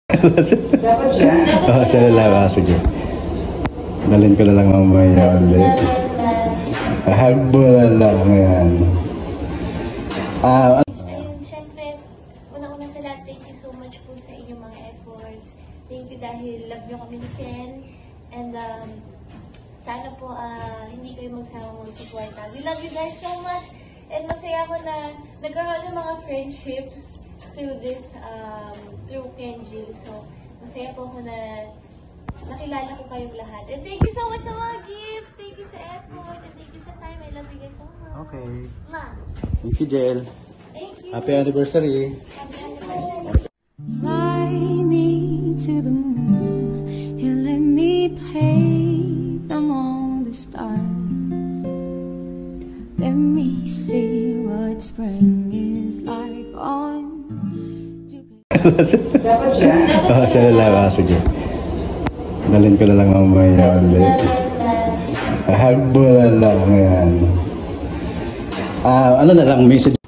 Dapat siya? Oo, siya na lang. Sige. Dalhin ko na lang mamaya ulit. Hagbo na lang. Ayan. Ayun, syempre, unang-una sa lahat, thank you so much po sa inyong mga efforts. Thank you dahil love nyo kami ni Ken. And sana po hindi kayo magsama mag-suporta. We love you guys so much. And masaya ko na nagkaroon ng mga friendships through this, through Kenjil. So, masaya po ako na nakilala ko kayong lahat. And thank you so much sa mga gifts. Thank you sa effort. And thank you sa time. I love you guys so much. Okay. Mwah. Thank you, Jel. Thank you. Happy anniversary. Happy anniversary. Fly me to the moon and let me play among the stars. Let me see what spring is like on Jupiter. Dapat siya? Oo, siya na lang. Sige. Dalhin ko na lang mamaya ulit. Hagbo na lang. Ayan. Ano na lang, message.